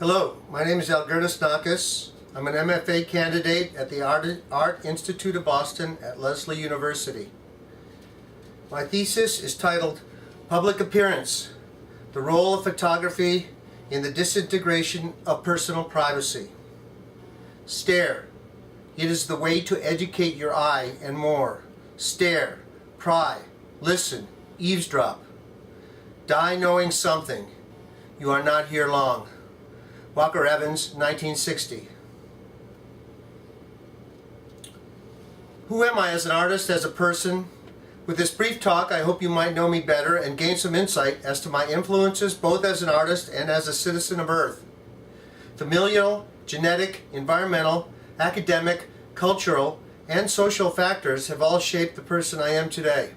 Hello, my name is Algertis Nakas. I'm an MFA candidate at the Art Institute of Boston at Lesley University. My thesis is titled Public Appearance: The Role of Photography in the Disintegration of Personal Privacy. Stare. It is the way to educate your eye and more. Stare, pry, listen, eavesdrop. Die knowing something. You are not here long. Walker Evans, 1960. Who am I as an artist, as a person? With this brief talk, I hope you might know me better and gain some insight as to my influences both as an artist and as a citizen of Earth. Familial, genetic, environmental, academic, cultural, and social factors have all shaped the person I am today.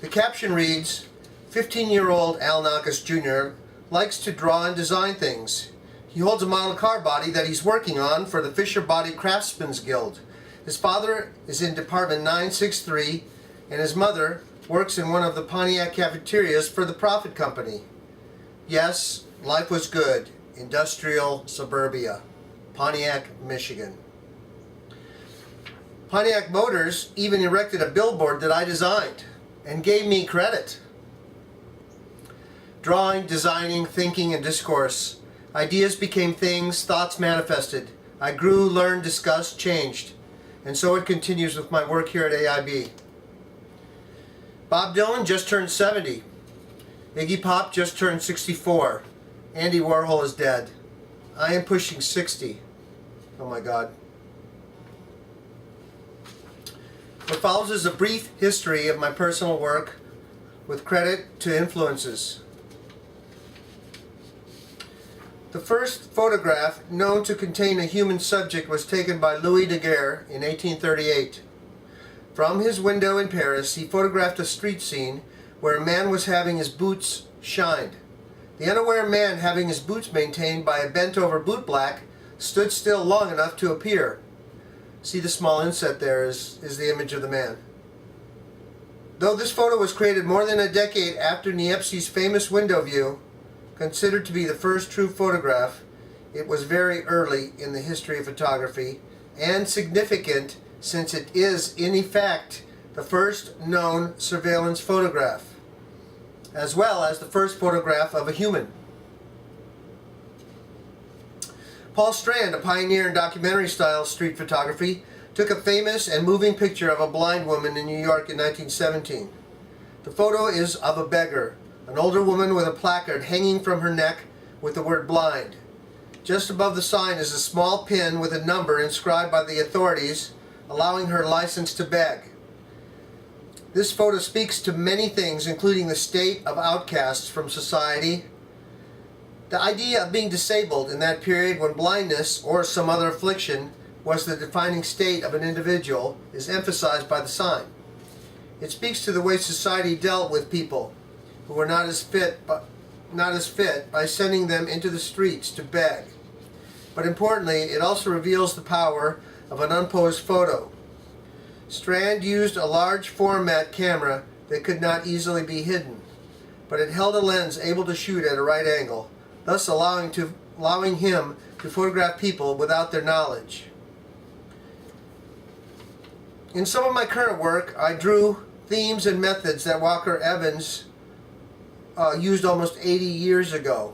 The caption reads, 15-year-old Al Nakas Jr. likes to draw and design things. He holds a model car body that he's working on for the Fisher Body Craftsmen's Guild. His father is in Department 963, and his mother works in one of the Pontiac cafeterias for the Profit Company. Yes, life was good. Industrial suburbia. Pontiac, Michigan. Pontiac Motors even erected a billboard that I designed and gave me credit. Drawing, designing, thinking, and discourse. Ideas became things, thoughts manifested. I grew, learned, discussed, changed. And so it continues with my work here at AIB. Bob Dylan just turned 70. Iggy Pop just turned 64. Andy Warhol is dead. I am pushing 60. Oh my God. What follows is a brief history of my personal work with credit to influences. The first photograph known to contain a human subject was taken by Louis Daguerre in 1838. From his window in Paris, he photographed a street scene where a man was having his boots shined. The unaware man, having his boots maintained by a bent-over bootblack, stood still long enough to appear. See the small inset there is the image of the man. Though this photo was created more than a decade after Niepce's famous window view, considered to be the first true photograph, it was very early in the history of photography and significant since it is, in effect, the first known surveillance photograph, as well as the first photograph of a human. Paul Strand, a pioneer in documentary-style street photography, took a famous and moving picture of a blind woman in New York in 1917. The photo is of a beggar, an older woman with a placard hanging from her neck with the word blind. Just above the sign is a small pin with a number inscribed by the authorities, allowing her license to beg. This photo speaks to many things, including the state of outcasts from society. The idea of being disabled in that period when blindness or some other affliction was the defining state of an individual is emphasized by the sign. It speaks to the way society dealt with people who were not as fit by sending them into the streets to beg. But importantly, it also reveals the power of an unposed photo. Strand used a large format camera that could not easily be hidden, but it held a lens able to shoot at a right angle, thus allowing him to photograph people without their knowledge. In some of my current work, I drew themes and methods that Walker Evans used almost 80 years ago.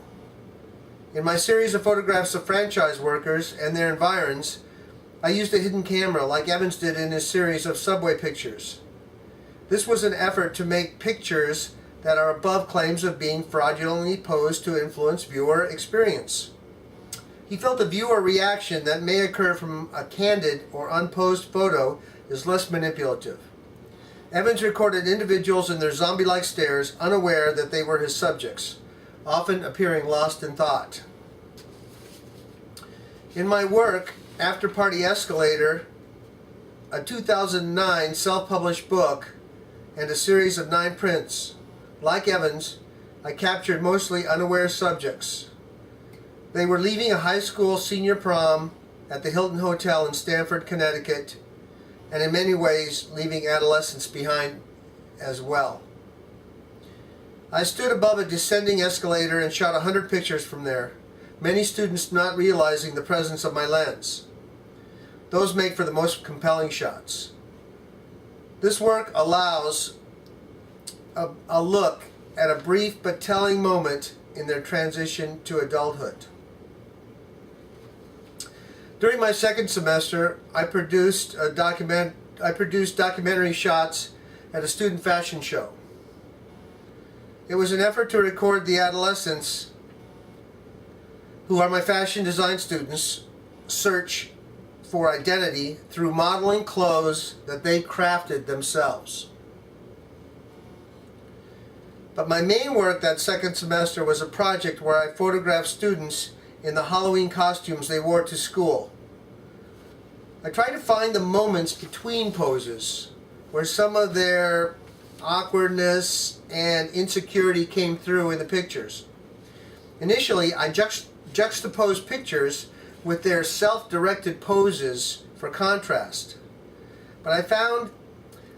In my series of photographs of franchise workers and their environs, I used a hidden camera like Evans did in his series of subway pictures. This was an effort to make pictures that are above claims of being fraudulently posed to influence viewer experience. He felt the viewer reaction that may occur from a candid or unposed photo is less manipulative. Evans recorded individuals in their zombie-like stares, unaware that they were his subjects, often appearing lost in thought. In my work, After Party Escalator, a 2009 self-published book, and a series of 9 prints, like Evans, I captured mostly unaware subjects. They were leaving a high school senior prom at the Hilton Hotel in Stamford, Connecticut, and in many ways leaving adolescence behind as well. I stood above a descending escalator and shot 100 pictures from there, many students not realizing the presence of my lens. Those make for the most compelling shots. This work allows a look at a brief but telling moment in their transition to adulthood. During my second semester, I produced documentary shots at a student fashion show. It was an effort to record the adolescents, who are my fashion design students, search for identity through modeling clothes that they crafted themselves. But my main work that second semester was a project where I photographed students in the Halloween costumes they wore to school. I tried to find the moments between poses where some of their awkwardness and insecurity came through in the pictures. Initially, I juxtaposed pictures with their self-directed poses for contrast. But I found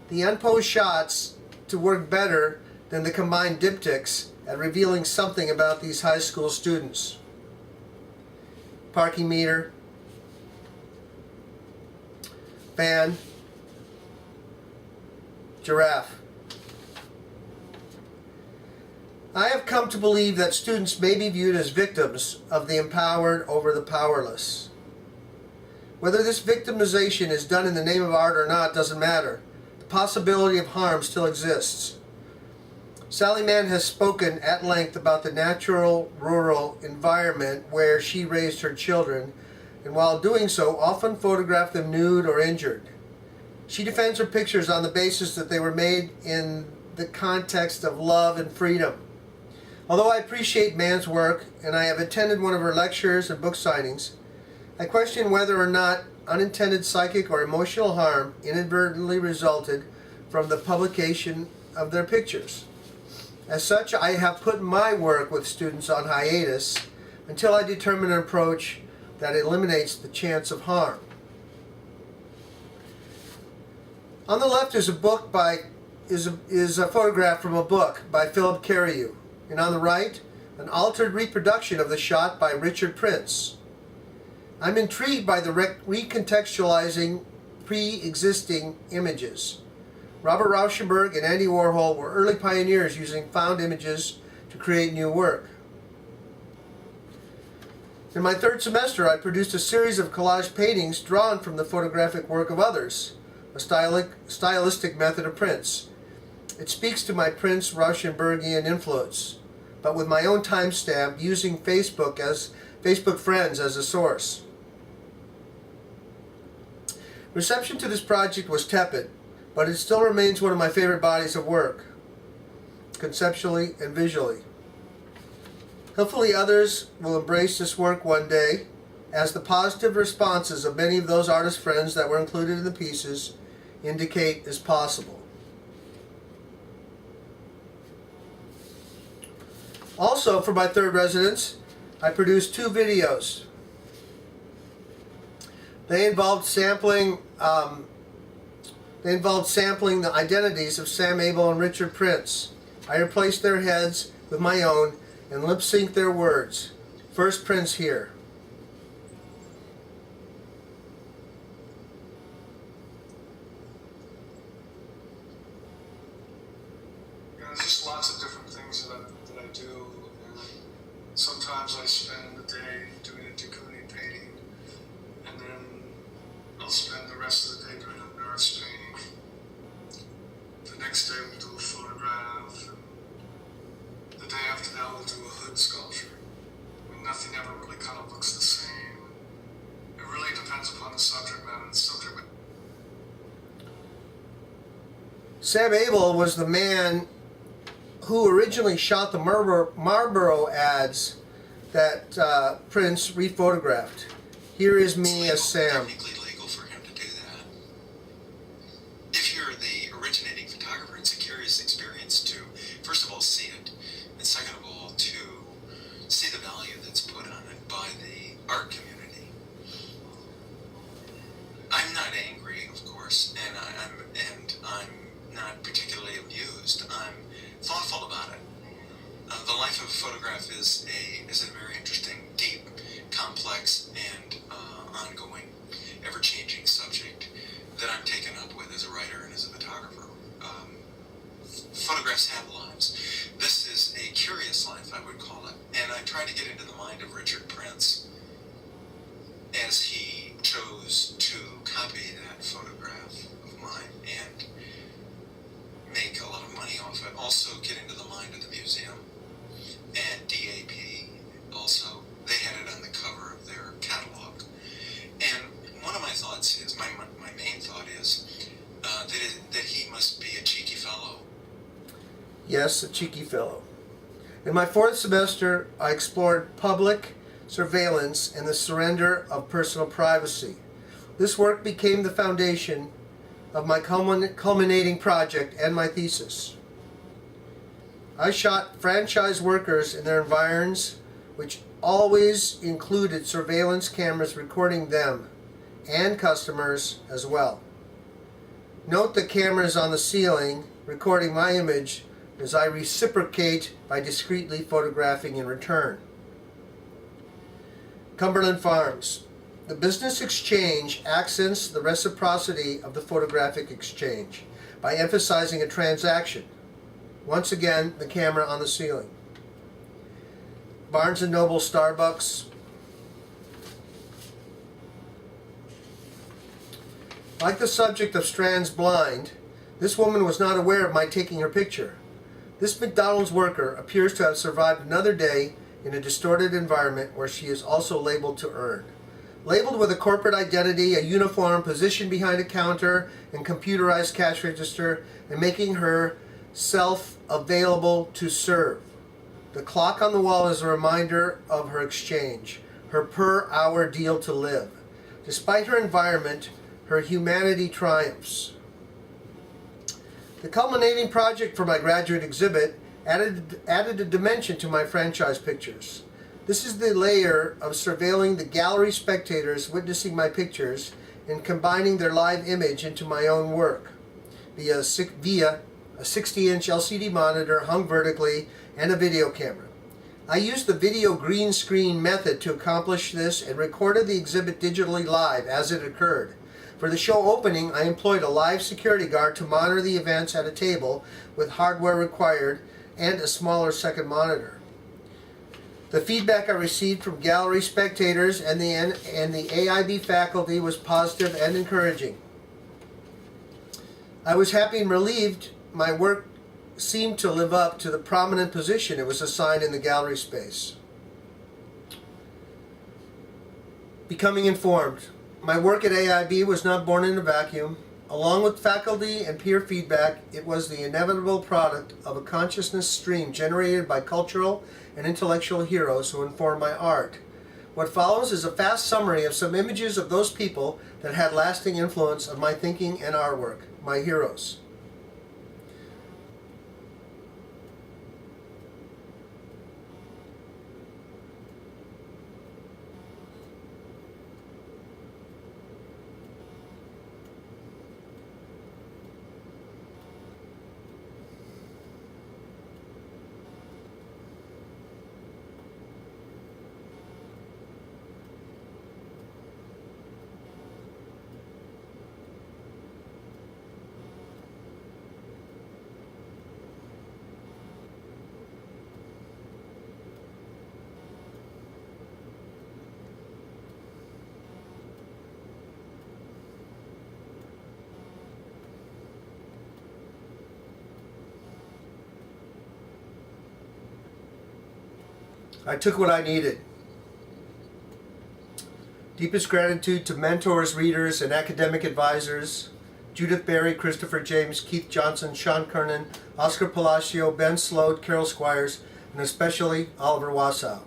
the unposed shots to work better than the combined diptychs at revealing something about these high school students. Parking meter, fan, giraffe. I have come to believe that students may be viewed as victims of the empowered over the powerless. Whether this victimization is done in the name of art or not doesn't matter. The possibility of harm still exists. Sally Mann has spoken at length about the natural rural environment where she raised her children, and while doing so often photographed them nude or injured. She defends her pictures on the basis that they were made in the context of love and freedom. Although I appreciate Mann's work and I have attended one of her lectures and book signings, I question whether or not unintended psychic or emotional harm inadvertently resulted from the publication of their pictures. As such, I have put my work with students on hiatus until I determine an approach that eliminates the chance of harm. On the left is a photograph from a book by Philip Carreau, and on the right, an altered reproduction of the shot by Richard Prince. I'm intrigued by the recontextualizing pre-existing images. Robert Rauschenberg and Andy Warhol were early pioneers using found images to create new work. In my third semester, I produced a series of collage paintings drawn from the photographic work of others, a stylistic method of Prince. It speaks to my Prince Rauschenbergian influence, but with my own timestamp using Facebook friends as a source. Reception to this project was tepid, but it still remains one of my favorite bodies of work, conceptually and visually. Hopefully others will embrace this work one day, as the positive responses of many of those artist friends that were included in the pieces indicate is possible. Also, for my third residence, I produced 2 videos. They involved sampling the identities of Sam Abell and Richard Prince. I replaced their heads with my own and lip-synced their words. First Prince here. There's just lots of different things that I do. And sometimes I spend the day doing a Takuni painting, and then I'll spend the rest of the day doing a nurse painting. The next day we'll do a photograph, and the day after that we'll do a hood sculpture. I mean, nothing ever really kind of looks the same. It really depends upon the subject matter. Sam Abell was the man who originally shot the Marlboro ads that Prince rephotographed. Here is me as Sam. Technically legal for him to do that. If you're the originating photographer, it's a curious experience to, first of all, see it, and second of all, to see the value that's put on it by the art community. I'm not angry, of course, and I'm not particularly amused. I'm thoughtful about it. The life of a photograph is a very interesting, deep, complex, and ongoing, ever-changing subject that I'm taken up with as a writer and as a photographer. Photographs have lives. This is a curious life, I would call it, and I try to get into the mind of Richard Prince as he chose to copy that photograph of mine and make a lot of money off it. Also get into the mind of the museum and DAP also. They had it on the cover of their catalog. And one of my thoughts is, my main thought is that he must be a cheeky fellow. Yes, a cheeky fellow. In my fourth semester, I explored public surveillance and the surrender of personal privacy. This work became the foundation of my culminating project and my thesis. I shot franchise workers in their environs, which always included surveillance cameras recording them and customers as well. Note the cameras on the ceiling recording my image as I reciprocate by discreetly photographing in return. Cumberland Farms. The business exchange accents the reciprocity of the photographic exchange by emphasizing a transaction. Once again, the camera on the ceiling. Barnes & Noble, Starbucks. Like the subject of Strand's Blind, this woman was not aware of my taking her picture. This McDonald's worker appears to have survived another day in a distorted environment where she is also labeled to earn. Labeled with a corporate identity, a uniform, positioned behind a counter, and computerized cash register, and making herself available to serve. The clock on the wall is a reminder of her exchange, her per-hour deal to live. Despite her environment, her humanity triumphs. The culminating project for my graduate exhibit added a dimension to my franchise pictures. This is the layer of surveilling the gallery spectators witnessing my pictures and combining their live image into my own work via a 60-inch LCD monitor hung vertically and a video camera. I used the video green screen method to accomplish this and recorded the exhibit digitally live as it occurred. For the show opening, I employed a live security guard to monitor the events at a table with hardware required and a smaller second monitor. The feedback I received from gallery spectators and the AIB faculty was positive and encouraging. I was happy and relieved my work seemed to live up to the prominent position it was assigned in the gallery space. Becoming informed. My work at AIB was not born in a vacuum. Along with faculty and peer feedback, it was the inevitable product of a consciousness stream generated by cultural and intellectual heroes who inform my art. What follows is a fast summary of some images of those people that had lasting influence on my thinking and artwork, my heroes. I took what I needed. Deepest gratitude to mentors, readers, and academic advisors, Judith Berry, Christopher James, Keith Johnson, Sean Kernan, Oscar Palacio, Ben Slode, Carol Squires, and especially Oliver Wassow.